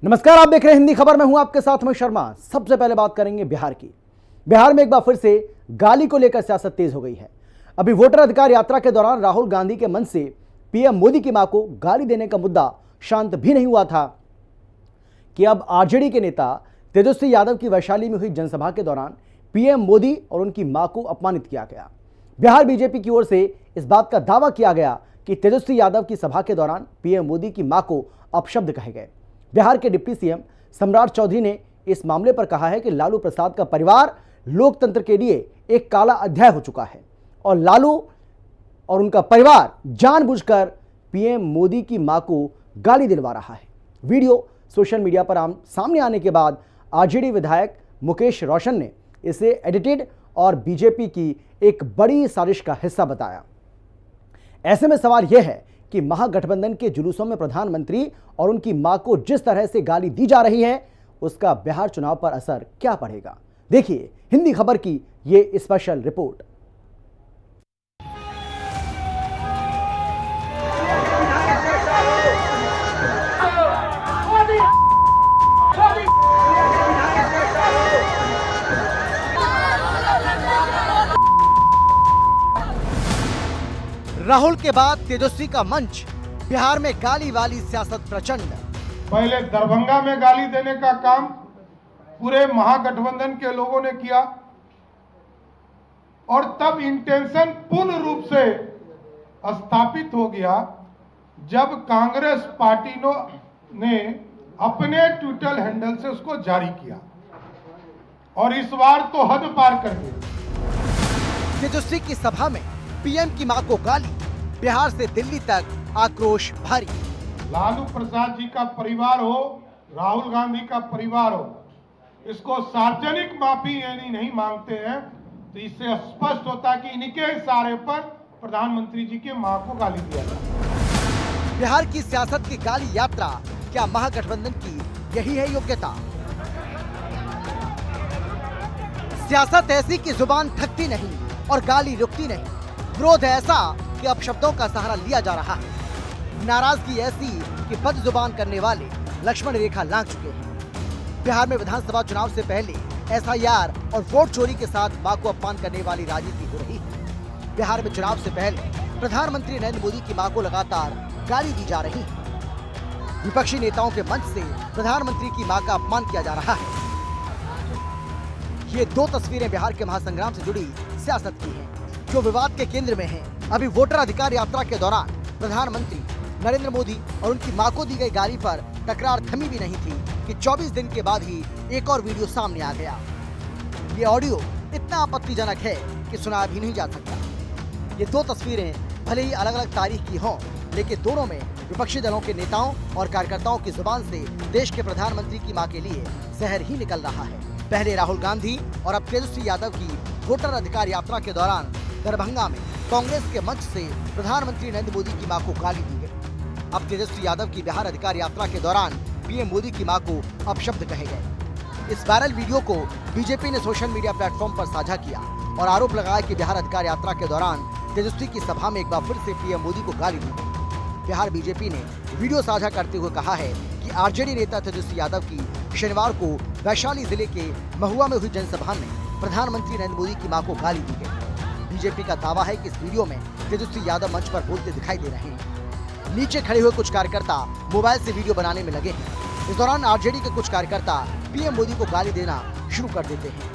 नमस्कार, आप देख रहे हैं हिंदी खबर। मैं हूं आपके साथ में शर्मा। सबसे पहले बात करेंगे बिहार की। बिहार में एक बार फिर से गाली को लेकर सियासत तेज हो गई है। अभी वोटर अधिकार यात्रा के दौरान राहुल गांधी के मन से पीएम मोदी की मां को गाली देने का मुद्दा शांत भी नहीं हुआ था कि अब आरजेडी के नेता तेजस्वी यादव की वैशाली में हुई जनसभा के दौरान पीएम मोदी और उनकी मां को अपमानित किया गया। बिहार बीजेपी की ओर से इस बात का दावा किया गया कि तेजस्वी यादव की सभा के दौरान पीएम मोदी की मां को अपशब्द कहे गए। बिहार के डिप्टी सीएम सम्राट चौधरी ने इस मामले पर कहा है कि लालू प्रसाद का परिवार लोकतंत्र के लिए एक काला अध्याय हो चुका है और लालू और उनका परिवार जानबूझकर पीएम मोदी की मां को गाली दिलवा रहा है। वीडियो सोशल मीडिया पर सामने आने के बाद आरजेडी विधायक मुकेश रोशन ने इसे एडिटेड और बीजेपी की एक बड़ी साजिश का हिस्सा बताया। ऐसे में सवाल यह है कि महागठबंधन के जुलूसों में प्रधानमंत्री और उनकी मां को जिस तरह से गाली दी जा रही है, उसका बिहार चुनाव पर असर क्या पड़ेगा। देखिए हिंदी खबर की ये स्पेशल रिपोर्ट। राहुल के बाद तेजस्वी का मंच, बिहार में गाली वाली सियासत प्रचंड। पहले दरभंगा में गाली देने का काम पूरे महागठबंधन के लोगों ने किया और तब इंटेंशन पूर्ण रूप से स्थापित हो गया जब कांग्रेस पार्टी ने अपने ट्विटर हैंडल से उसको जारी किया और इस बार तो हद पार कर गए। तेजस्वी की सभा में पीएम की मां को गाली, बिहार से दिल्ली तक आक्रोश भारी। लालू प्रसाद जी का परिवार हो, राहुल गांधी का परिवार हो, इसको सार्वजनिक माफी यानी नहीं मांगते हैं तो इससे स्पष्ट होता है कि इनके इशारे पर प्रधानमंत्री जी के मां को गाली दिया जाए। बिहार की सियासत की गाली यात्रा, क्या महागठबंधन की यही है योग्यता? सियासत ऐसी कि जुबान थकती नहीं और गाली रुकती नहीं। विरोध ऐसा कि अपशब्दों का सहारा लिया जा रहा है। नाराजगी ऐसी कि बद जुबान करने वाले लक्ष्मण रेखा लांघ चुके हैं। बिहार में विधानसभा चुनाव से पहले एसआईआर और वोट चोरी के साथ मां को अपमान करने वाली राजनीति हो रही है। बिहार में चुनाव से पहले प्रधानमंत्री नरेंद्र मोदी की मां को लगातार गाली दी जा रही है। विपक्षी नेताओं के मंच से प्रधानमंत्री की मां का अपमान किया जा रहा है। ये दो तस्वीरें बिहार के महासंग्राम से जुड़ी सियासत की हैं, जो विवाद के केंद्र में है। अभी वोटर अधिकार यात्रा के दौरान प्रधानमंत्री नरेंद्र मोदी और उनकी मां को दी गई गाली पर तकरार थमी भी नहीं थी कि 24 दिन के बाद ही एक और वीडियो सामने आ गया। ये ऑडियो इतना आपत्तिजनक है कि सुना भी नहीं जा सकता। ये दो तस्वीरें भले ही अलग अलग तारीख की हों, लेकिन दोनों में विपक्षी दलों के नेताओं और कार्यकर्ताओं की जुबान से देश के प्रधानमंत्री की मां के लिए जहर ही निकल रहा है। पहले राहुल गांधी और अब तेजस्वी यादव की वोटर अधिकार यात्रा के दौरान दरभंगा में कांग्रेस के मंच से प्रधानमंत्री नरेंद्र मोदी की मां को गाली दी गई। अब तेजस्वी यादव की बिहार अधिकार यात्रा के दौरान पीएम मोदी की मां को अपशब्द कहे गए। इस वायरल वीडियो को बीजेपी ने सोशल मीडिया प्लेटफॉर्म पर साझा किया और आरोप लगाया कि बिहार अधिकार यात्रा के दौरान तेजस्वी की सभा में एक बार फिर से पीएम मोदी को गाली दी गई। बिहार बीजेपी ने वीडियो साझा करते हुए कहा है कि आरजेडी नेता तेजस्वी यादव की शनिवार को वैशाली जिले के महुआ में हुई जनसभा में प्रधानमंत्री नरेंद्र मोदी की मां को गाली दी गई। बीजेपी का दावा है कि इस वीडियो में तेजस्वी यादव मंच पर बोलते दिखाई दे रहे हैं। नीचे खड़े हुए कुछ कार्यकर्ता मोबाइल से वीडियो बनाने में लगे हैं। इस दौरान आरजेडी के कुछ कार्यकर्ता पीएम मोदी को गाली देना शुरू कर देते हैं।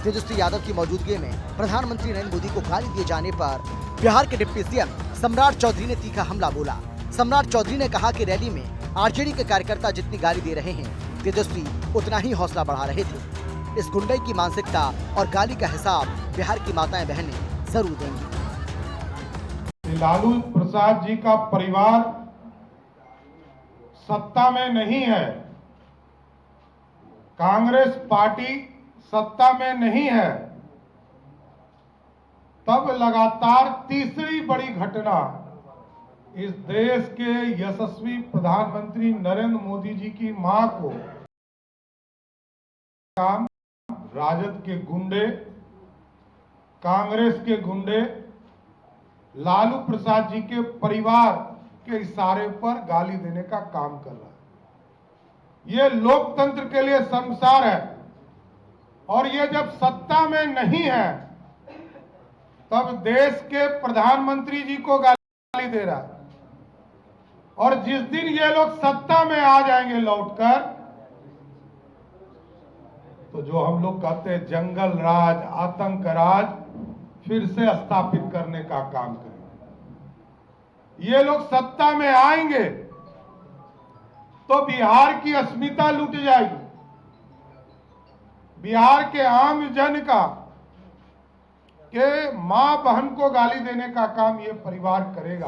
तेजस्वी यादव की मौजूदगी में प्रधानमंत्री नरेंद्र मोदी को गाली दिए जाने पर बिहार के डिप्टी सीएम सम्राट चौधरी ने तीखा हमला बोला। सम्राट चौधरी ने कहा कि रैली में आरजेडी के कार्यकर्ता जितनी गाली दे रहे हैं, तेजस्वी उतना ही हौसला बढ़ा रहे थे। इस गुंडे की मानसिकता और गाली का हिसाब बिहार की माताएं बहनें जरूर देंगी। लालू प्रसाद जी का परिवार सत्ता में नहीं है, कांग्रेस पार्टी सत्ता में नहीं है, तब लगातार तीसरी बड़ी घटना इस देश के यशस्वी प्रधानमंत्री नरेंद्र मोदी जी की मां को काम राजद के गुंडे, कांग्रेस के गुंडे लालू प्रसाद जी के परिवार के इशारे पर गाली देने का काम कर रहा है। ये लोकतंत्र के लिए शर्मसार है। और ये जब सत्ता में नहीं है तब देश के प्रधानमंत्री जी को गाली दे रहा है, और जिस दिन ये लोग सत्ता में आ जाएंगे लौटकर, तो जो हम लोग कहते हैं जंगल राज, आतंक राज फिर से स्थापित करने का काम करेंगे। ये लोग सत्ता में आएंगे तो बिहार की अस्मिता लूट जाएगी, बिहार के आम जन का के मां बहन को गाली देने का काम ये परिवार करेगा।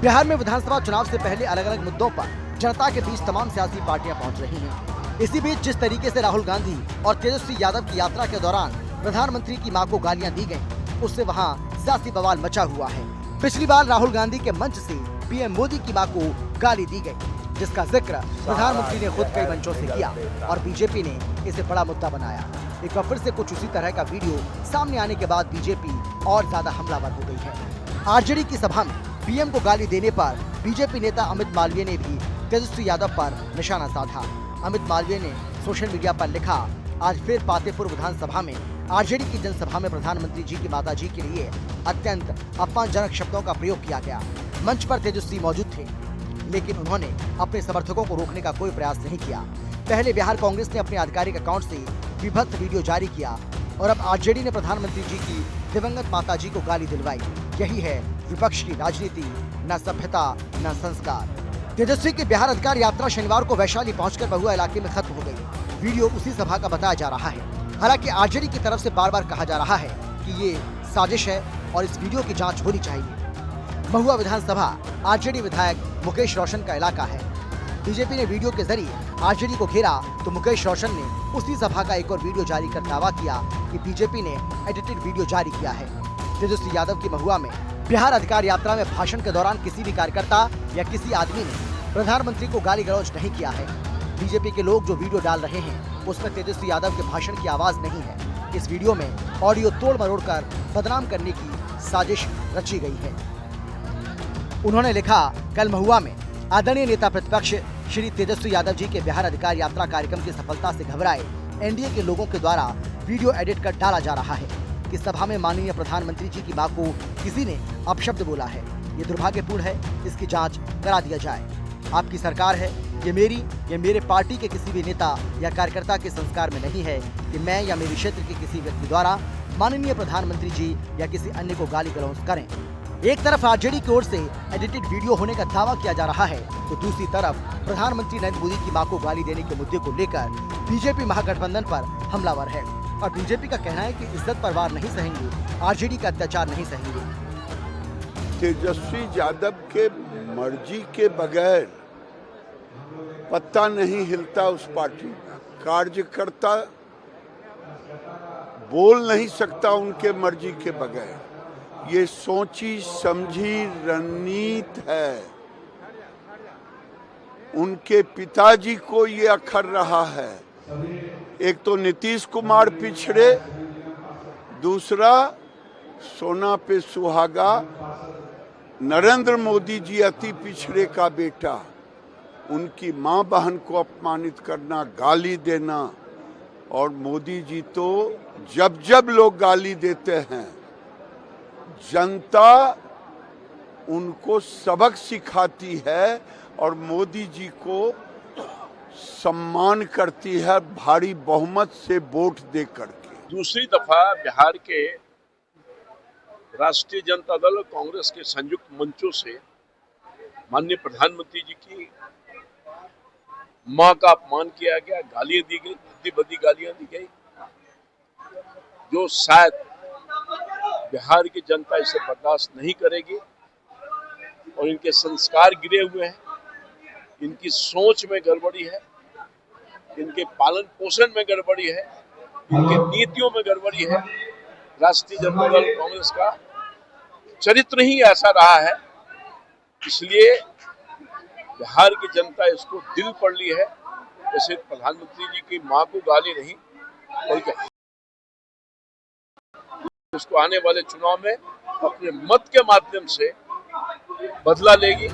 बिहार में विधानसभा चुनाव से पहले अलग अलग मुद्दों पर जनता के बीच तमाम सियासी पार्टियां पहुंच रही हैं। इसी बीच जिस तरीके से राहुल गांधी और तेजस्वी यादव की यात्रा के दौरान प्रधानमंत्री की मां को गालियां दी गईं, उससे वहां सियासी बवाल मचा हुआ है। पिछली बार राहुल गांधी के मंच से पीएम मोदी की मां को गाली दी गई, जिसका जिक्र प्रधानमंत्री ने खुद कई मंचों से किया और बीजेपी ने इसे बड़ा मुद्दा बनाया। एक बार फिर से कुछ उसी तरह का वीडियो सामने आने के बाद बीजेपी और ज्यादा हमलावर हो गई है। आरजेडी की सभा में पीएम को गाली देने पर बीजेपी नेता अमित मालवीय ने भी तेजस्वी यादव पर निशाना साधा। अमित मालवीय ने सोशल मीडिया पर लिखा, आज फिर पातेपुर विधानसभा में आरजेडी की जनसभा में प्रधानमंत्री जी की माताजी के लिए अत्यंत अपमानजनक शब्दों का प्रयोग किया गया। मंच पर तेजस्वी मौजूद थे, लेकिन उन्होंने अपने समर्थकों को रोकने का कोई प्रयास नहीं किया। पहले बिहार कांग्रेस ने अपने आधिकारिक अकाउंट से विभत्स वीडियो जारी किया और अब आरजेडी ने प्रधानमंत्री जी की दिवंगत माताजी को गाली दिलवाई। यही है विपक्ष की राजनीति, न सभ्यता न संस्कार। तेजस्वी की बिहार अधिकार यात्रा शनिवार को वैशाली पहुंचकर बहुआ इलाके में खत्म हो गई। वीडियो उसी सभा का बताया जा रहा है। हालांकि आरजेडी की तरफ से बार बार कहा जा रहा है कि ये साजिश है और इस वीडियो की जांच होनी चाहिए। महुआ विधानसभा आरजेडी विधायक मुकेश रोशन का इलाका है। बीजेपी ने वीडियो के जरिए आरजेडी को घेरा तो मुकेश रोशन ने उसी सभा का एक और वीडियो जारी कर दावा किया कि बीजेपी ने एडिटेड वीडियो जारी किया है। तेजस्वी यादव की महुआ में बिहार अधिकार यात्रा में भाषण के दौरान किसी भी कार्यकर्ता या किसी आदमी ने प्रधानमंत्री को गाली गलौज नहीं किया है। बीजेपी के लोग जो वीडियो डाल रहे हैं उसमें तेजस्वी यादव के भाषण की आवाज नहीं है। इस वीडियो में ऑडियो तोड़ मरोड़ कर बदनाम करने की साजिश रची गई है। उन्होंने लिखा, कल महुआ में आदरणीय नेता प्रतिपक्ष श्री तेजस्वी यादव जी के बिहार अधिकार यात्रा कार्यक्रम की सफलता से घबराए एनडीए के लोगों के द्वारा वीडियो एडिट कर डाला जा रहा है कि सभा में माननीय प्रधानमंत्री जी की मां को किसी ने अपशब्द बोला है। ये दुर्भाग्यपूर्ण है, इसकी जांच करा दिया जाए। आपकी सरकार है, ये मेरे पार्टी के किसी भी नेता या कार्यकर्ता के संस्कार में नहीं है कि मैं या मेरे क्षेत्र के किसी व्यक्ति द्वारा माननीय प्रधानमंत्री जी या किसी अन्य को गाली गलौज करें। एक तरफ आरजेडी की ओर से एडिटेड वीडियो होने का दावा किया जा रहा है तो दूसरी तरफ प्रधानमंत्री नरेंद्र मोदी की मां को गाली देने के मुद्दे को लेकर बीजेपी महागठबंधन पर हमलावर है और बीजेपी का कहना है कि इज्जत पर वार नहीं सहेंगे, आरजेडी का अत्याचार नहीं सहेंगे। तेजस्वी यादव के मर्जी के बगैर पत्ता नहीं हिलता उस पार्टी का। कार्यकर्ता बोल नहीं सकता उनके मर्जी के बगैर। ये सोची समझी रणनीति है। उनके पिताजी को ये अखर रहा है। एक तो नीतीश कुमार पिछड़े, दूसरा सोना पे सुहागा नरेंद्र मोदी जी अति पिछड़े का बेटा। उनकी मां बहन को अपमानित करना, गाली देना, और मोदी जी तो जब जब लोग गाली देते हैं जनता उनको सबक सिखाती है और मोदी जी को सम्मान करती है भारी बहुमत से वोट दे करके। दूसरी दफा बिहार के राष्ट्रीय जनता दल और कांग्रेस के संयुक्त मंचों से माननीय प्रधानमंत्री जी की मां का अपमान किया गया, गालियां दी गई, भद्दी भद्दी गालियां दी गई, जो शायद बिहार की जनता इसे बर्दाश्त नहीं करेगी। और इनके संस्कार गिरे हुए हैं, इनकी सोच में गड़बड़ी है, इनके पालन पोषण में गड़बड़ी है, इनके नीतियों में गड़बड़ी है। राष्ट्रीय जनता दल कांग्रेस का चरित्र ही ऐसा रहा है, इसलिए बिहार की जनता इसको दिल पड़ ली है। जैसे प्रधानमंत्री जी की मां को गाली नहीं, बल्कि उसको आने वाले चुनाव में अपने मत के माध्यम से बदला लेगी।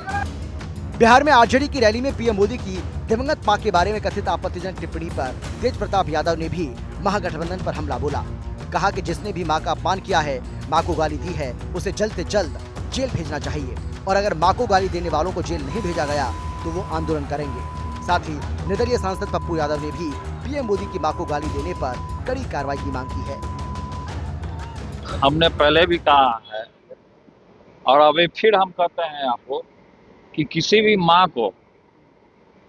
बिहार में आरजेडी की रैली में पीएम मोदी की दिवंगत मां के बारे में कथित आपत्तिजनक टिप्पणी पर तेज प्रताप यादव ने भी महागठबंधन पर हमला बोला। कहा कि जिसने भी मां का अपमान किया है, मां को गाली दी है, उसे जल्द से जल्द जेल भेजना चाहिए और अगर मां को गाली देने वालों को जेल नहीं भेजा गया तो वो आंदोलन करेंगे। साथ ही निर्दलीय सांसद पप्पू यादव ने भी पीएम मोदी की मां को गाली देने पर कड़ी कार्रवाई की मांग की है। हमने पहले भी कहा है और अभी फिर हम कहते हैं आपको कि किसी भी माँ को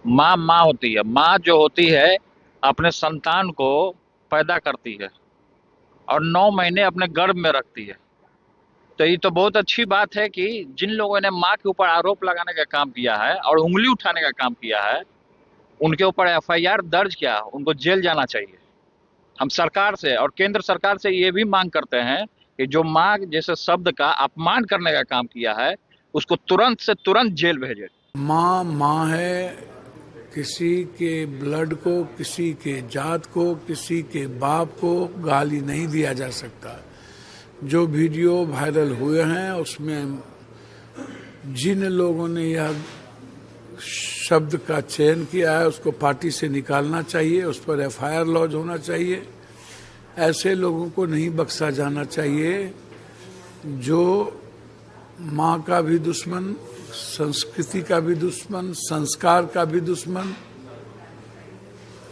माँ होती है। माँ जो होती है अपने संतान को पैदा करती है और 9 महीने अपने गर्भ में रखती है। तो ये तो बहुत अच्छी बात है कि जिन लोगों ने माँ के ऊपर आरोप लगाने का काम किया है और उंगली उठाने का काम किया है, उनके ऊपर FIR दर्ज किया, उनको जेल जाना चाहिए। हम सरकार से और केंद्र सरकार से ये भी मांग करते हैं कि जो माँ जैसे शब्द का अपमान करने का काम किया है, उसको तुरंत से तुरंत जेल भेजे। माँ है, किसी के ब्लड को, किसी के जात को, किसी के बाप को गाली नहीं दिया जा सकता। जो वीडियो वायरल हुए हैं उसमें जिन लोगों ने यह शब्द का चयन किया है उसको पार्टी से निकालना चाहिए, उस पर FIR लॉन्च होना चाहिए। ऐसे लोगों को नहीं बख्शा जाना चाहिए जो माँ का भी दुश्मन, संस्कृति का भी दुश्मन, संस्कार का भी दुश्मन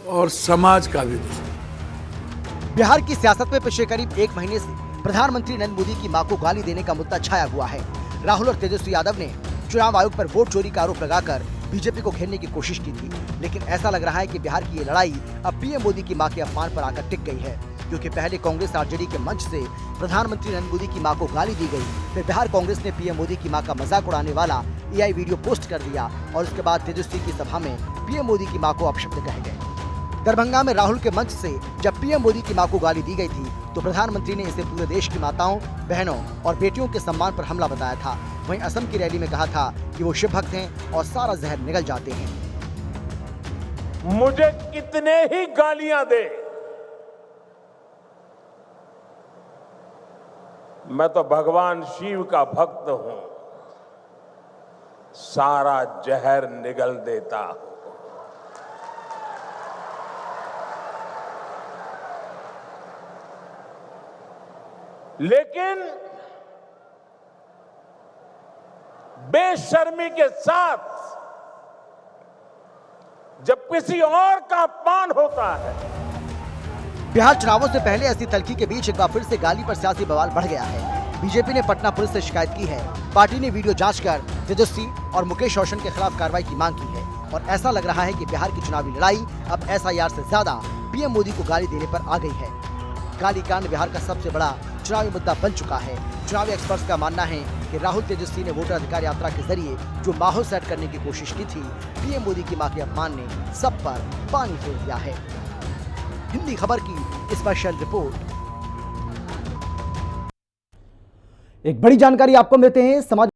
और समाज का भी दुश्मन। बिहार की सियासत में पिछले करीब 1 महीने से प्रधानमंत्री नरेंद्र मोदी की मां को गाली देने का मुद्दा छाया हुआ है। राहुल और तेजस्वी यादव ने चुनाव आयोग पर वोट चोरी का आरोप लगाकर बीजेपी को घेरने की कोशिश की थी, लेकिन ऐसा लग रहा है कि बिहार की ये लड़ाई अब पीएम मोदी की मां के अपमान पर आकर टिक गई है, क्योंकि पहले कांग्रेस आरजेडी के मंच से प्रधानमंत्री नरेंद्र मोदी की मां को गाली दी गई, फिर बिहार कांग्रेस ने पीएम मोदी की मां का मजाक उड़ाने वाला AI वीडियो पोस्ट कर दिया और उसके बाद तेजस्वी की सभा में पीएम मोदी की मां को अपशब्द कहे गए। दरभंगा में राहुल के मंच से जब पीएम मोदी की मां को गाली दी गई थी तो प्रधानमंत्री ने इसे पूरे देश की माताओं, बहनों और बेटियों के सम्मान पर हमला बताया था। वहीं असम की रैली में कहा था कि वो शिव भक्त हैं और सारा जहर निगल जाते हैं। मुझे कितने ही गालियां दे, मैं तो भगवान शिव का भक्त हूं, सारा जहर निगल देता हूं। लेकिन बेशर्मी के साथ जब किसी और का अपमान होता है। बिहार चुनावों से पहले ऐसी तल्खी के बीच एक बार फिर से गाली पर सियासी बवाल बढ़ गया है। बीजेपी ने पटना पुलिस से शिकायत की है। पार्टी ने वीडियो जांच कर तेजस्वी और मुकेश रोशन के खिलाफ कार्रवाई की मांग की है और ऐसा लग रहा है कि बिहार की चुनावी लड़ाई अब SIR से ज्यादा पीएम मोदी को गाली देने पर आ गई है। गाली कांड बिहार का सबसे बड़ा चुनावी मुद्दा बन चुका है। चुनावी एक्सपर्ट्स का मानना है कि राहुल तेजस्वी ने वोटर अधिकार यात्रा के जरिए जो माहौल सेट करने की कोशिश की थी, पीएम मोदी की मां के अपमान ने सब पर पानी फेर दिया है। हिंदी खबर की स्पेशल रिपोर्ट। एक बड़ी जानकारी आपको देते हैं। समाज